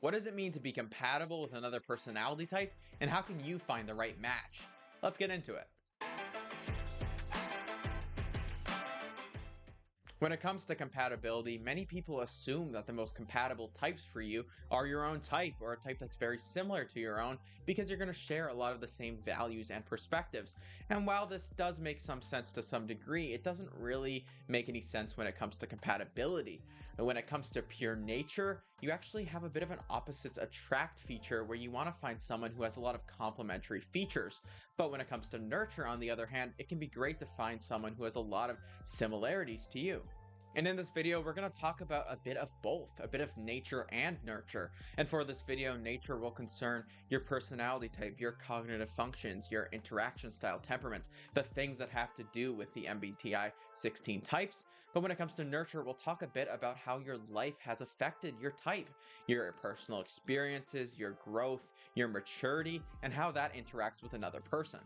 What does it mean to be compatible with another personality type, and how can you find the right match? Let's get into it. When it comes to compatibility, many people assume that the most compatible types for you are your own type or a type that's very similar to your own because you're going to share a lot of the same values and perspectives. And while this does make some sense to some degree, it doesn't really make any sense when it comes to compatibility. And when it comes to pure nature, you actually have a bit of an opposites attract feature where you want to find someone who has a lot of complementary features. But when it comes to nurture, on the other hand, it can be great to find someone who has a lot of similarities to you. And in this video, we're going to talk about a bit of both, a bit of nature and nurture. And for this video, nature will concern your personality type, your cognitive functions, your interaction style, temperaments, the things that have to do with the MBTI 16 types. But when it comes to nurture, we'll talk a bit about how your life has affected your type, your personal experiences, your growth, your maturity, and how that interacts with another person.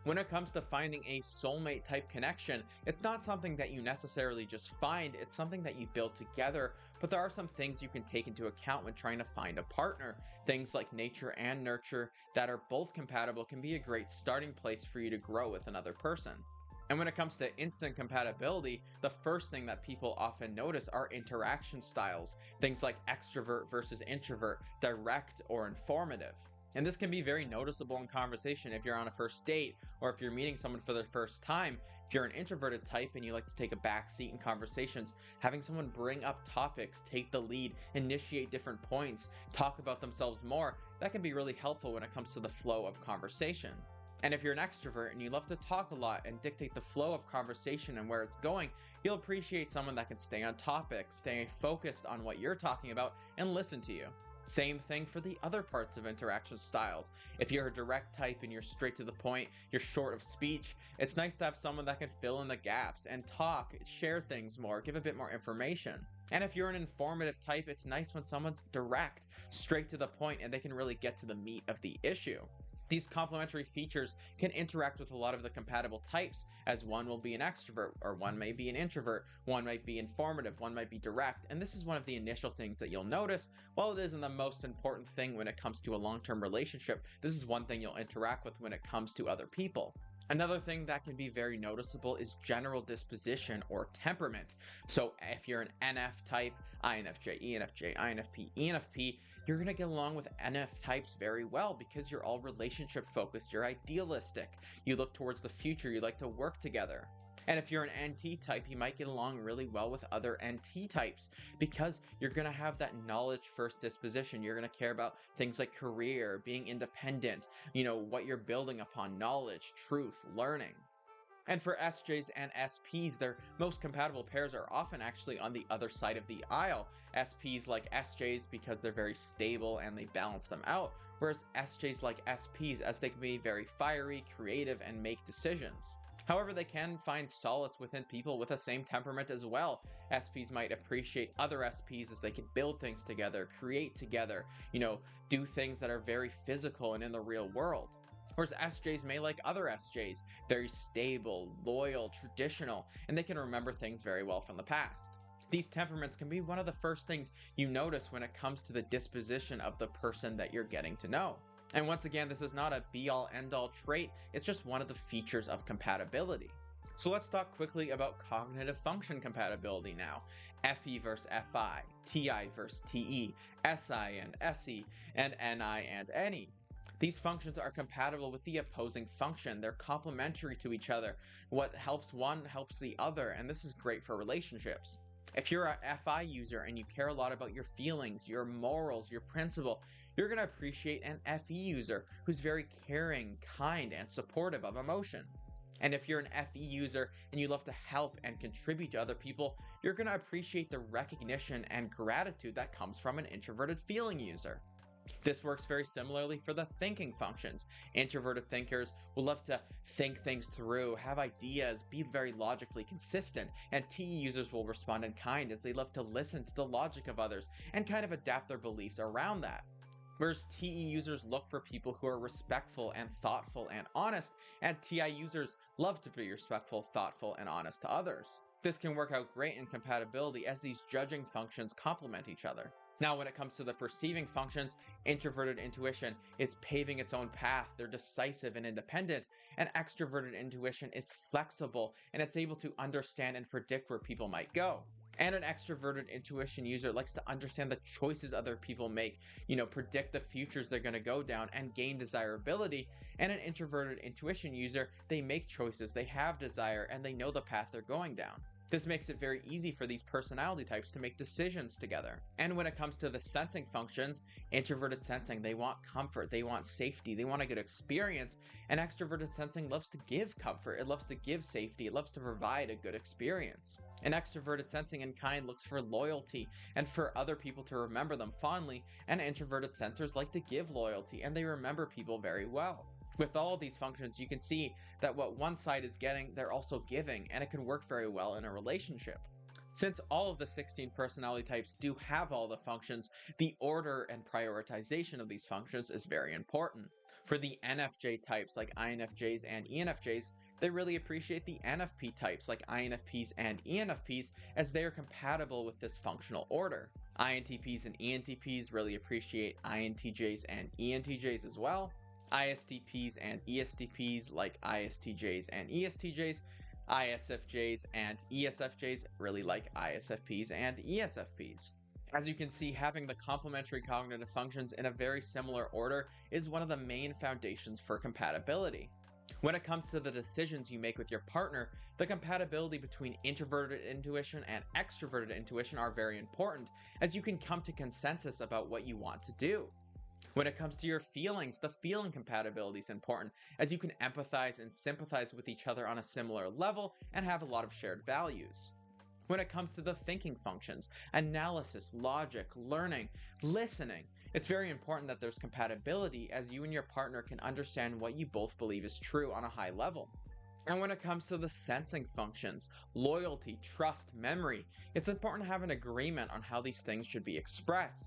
When it comes to finding a soulmate type connection, it's not something that you necessarily just find, it's something that you build together, but there are some things you can take into account when trying to find a partner. Things like nature and nurture that are both compatible can be a great starting place for you to grow with another person. And when it comes to instant compatibility, the first thing that people often notice are interaction styles, things like extrovert versus introvert, direct or informative. And this can be very noticeable in conversation if you're on a first date or if you're meeting someone for the first time. If you're an introverted type and you like to take a back seat in conversations, having someone bring up topics, take the lead, initiate different points, talk about themselves more, that can be really helpful when it comes to the flow of conversation. And if you're an extrovert and you love to talk a lot and dictate the flow of conversation and where it's going, you'll appreciate someone that can stay on topic, stay focused on what you're talking about, and listen to you. Same thing for the other parts of interaction styles. If you're a direct type and you're straight to the point, you're short of speech, it's nice to have someone that can fill in the gaps and talk, share things more, give a bit more information. And if you're an informative type, it's nice when someone's direct, straight to the point, and they can really get to the meat of the issue. These complementary features can interact with a lot of the compatible types, as one will be an extrovert, or one may be an introvert, one might be informative, one might be direct, and this is one of the initial things that you'll notice. While it isn't the most important thing when it comes to a long-term relationship, this is one thing you'll interact with when it comes to other people. Another thing that can be very noticeable is general disposition or temperament. So if you're an NF type, INFJ, ENFJ, INFP, ENFP, you're going to get along with NF types very well because you're all relationship focused, you're idealistic, you look towards the future, you like to work together. And if you're an NT type, you might get along really well with other NT types because you're going to have that knowledge first disposition. You're going to care about things like career, being independent, what you're building upon, knowledge, truth, learning. And for SJs and SPs, their most compatible pairs are often actually on the other side of the aisle. SPs like SJs because they're very stable and they balance them out, whereas SJs like SPs as they can be very fiery, creative, and make decisions. However, they can find solace within people with the same temperament as well. SPs might appreciate other SPs as they can build things together, create together, do things that are very physical and in the real world. Whereas SJs may like other SJs, very stable, loyal, traditional, and they can remember things very well from the past. These temperaments can be one of the first things you notice when it comes to the disposition of the person that you're getting to know. And once again, this is not a be-all end-all trait, it's just one of the features of compatibility. So let's talk quickly about cognitive function compatibility now. FE versus FI, TI versus TE, SI and SE, and NI and NE. These functions are compatible with the opposing function. They're complementary to each other. What helps one helps the other, and this is great for relationships. If you're a FI user and you care a lot about your feelings, your morals, your principle, you're going to appreciate an FE user who's very caring, kind, and supportive of emotion. And if you're an FE user and you love to help and contribute to other people, you're going to appreciate the recognition and gratitude that comes from an introverted feeling user. This works very similarly for the thinking functions. Introverted thinkers will love to think things through, have ideas, be very logically consistent, and TE users will respond in kind as they love to listen to the logic of others and kind of adapt their beliefs around that. Whereas TE users look for people who are respectful and thoughtful and honest, and TI users love to be respectful, thoughtful, and honest to others. This can work out great in compatibility as these judging functions complement each other. Now, when it comes to the perceiving functions, introverted intuition is paving its own path. They're decisive and independent, and extroverted intuition is flexible and it's able to understand and predict where people might go. And an extroverted intuition user likes to understand the choices other people make, predict the futures they're going to go down and gain desirability. And an introverted intuition user, they make choices, they have desire, and they know the path they're going down. This makes it very easy for these personality types to make decisions together. And when it comes to the sensing functions, introverted sensing, they want comfort, they want safety, they want a good experience. And extroverted sensing loves to give comfort, it loves to give safety, it loves to provide a good experience. And extroverted sensing in kind looks for loyalty and for other people to remember them fondly. And introverted sensors like to give loyalty and they remember people very well. With all of these functions, you can see that what one side is getting, they're also giving, and it can work very well in a relationship. Since all of the 16 personality types do have all the functions, the order and prioritization of these functions is very important. For the NFJ types like INFJs and ENFJs, they really appreciate the NFP types like INFPs and ENFPs as they are compatible with this functional order. INTPs and ENTPs really appreciate INTJs and ENTJs as well. ISTPs and ESTPs like ISTJs and ESTJs, ISFJs and ESFJs really like ISFPs and ESFPs. As you can see, having the complementary cognitive functions in a very similar order is one of the main foundations for compatibility. When it comes to the decisions you make with your partner, the compatibility between introverted intuition and extroverted intuition are very important, as you can come to consensus about what you want to do. When it comes to your feelings, the feeling compatibility is important, as you can empathize and sympathize with each other on a similar level and have a lot of shared values. When it comes to the thinking functions, analysis, logic, learning, listening, it's very important that there's compatibility as you and your partner can understand what you both believe is true on a high level. And when it comes to the sensing functions, loyalty, trust, memory, it's important to have an agreement on how these things should be expressed.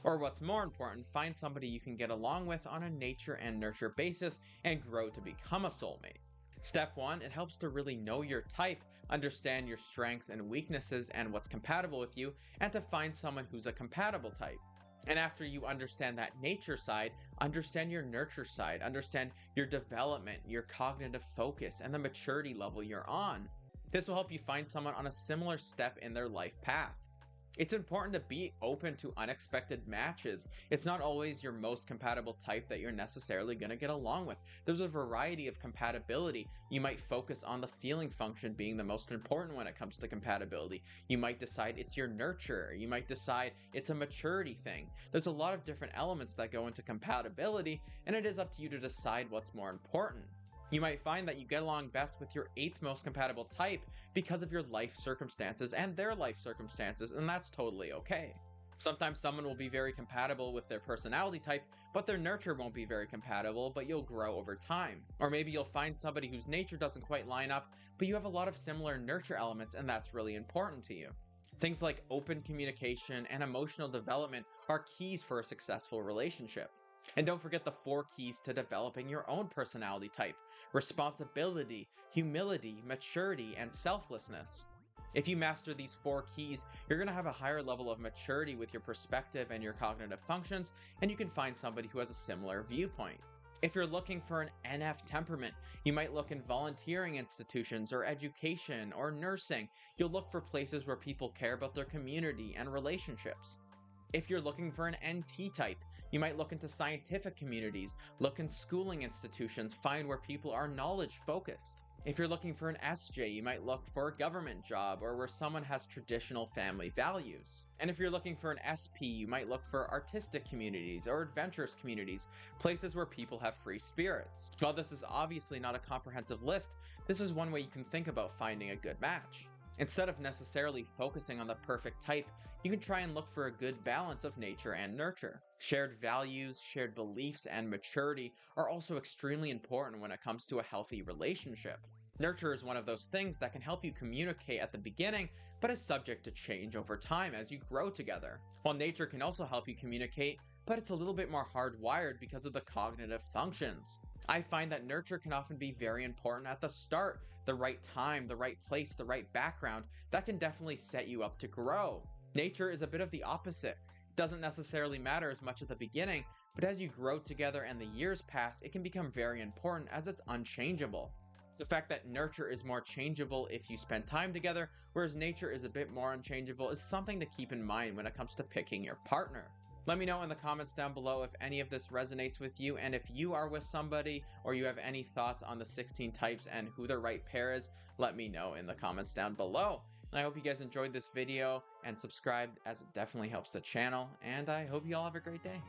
Or what's more important, find somebody you can get along with on a nature and nurture basis and grow to become a soulmate. Step 1, it helps to really know your type, understand your strengths and weaknesses and what's compatible with you, and to find someone who's a compatible type. And after you understand that nature side, understand your nurture side, understand your development, your cognitive focus, and the maturity level you're on. This will help you find someone on a similar step in their life path. It's important to be open to unexpected matches. It's not always your most compatible type that you're necessarily going to get along with. There's a variety of compatibility. You might focus on the feeling function being the most important when it comes to compatibility. You might decide it's your nurture. You might decide it's a maturity thing. There's a lot of different elements that go into compatibility, and it is up to you to decide what's more important. You might find that you get along best with your 8th most compatible type because of your life circumstances and their life circumstances, and that's totally okay. Sometimes someone will be very compatible with their personality type, but their nurture won't be very compatible, but you'll grow over time. Or maybe you'll find somebody whose nature doesn't quite line up, but you have a lot of similar nurture elements, and that's really important to you. Things like open communication and emotional development are keys for a successful relationship. And don't forget the 4 keys to developing your own personality type: responsibility, humility, maturity, and selflessness. If you master these 4 keys, you're going to have a higher level of maturity with your perspective and your cognitive functions, and you can find somebody who has a similar viewpoint. If you're looking for an NF temperament, you might look in volunteering institutions or education or nursing. You'll look for places where people care about their community and relationships. If you're looking for an NT type, you might look into scientific communities, look in schooling institutions, find where people are knowledge focused. If you're looking for an SJ, you might look for a government job or where someone has traditional family values. And if you're looking for an SP, you might look for artistic communities or adventurous communities, places where people have free spirits. While this is obviously not a comprehensive list, this is one way you can think about finding a good match. Instead of necessarily focusing on the perfect type, you can try and look for a good balance of nature and nurture. Shared values, shared beliefs, and maturity are also extremely important when it comes to a healthy relationship. Nurture is one of those things that can help you communicate at the beginning, but is subject to change over time as you grow together. While nature can also help you communicate, but it's a little bit more hardwired because of the cognitive functions. I find that nurture can often be very important at the start. The right time, the right place, the right background, that can definitely set you up to grow. Nature is a bit of the opposite. doesn't necessarily matter as much at the beginning, but as you grow together and the years pass, it can become very important as it's unchangeable. The fact that nurture is more changeable if you spend time together, whereas nature is a bit more unchangeable, is something to keep in mind when it comes to picking your partner. Let me know in the comments down below if any of this resonates with you, and if you are with somebody or you have any thoughts on the 16 types and who the right pair is, let me know in the comments down below. And I hope you guys enjoyed this video and subscribed, as it definitely helps the channel, and I hope you all have a great day.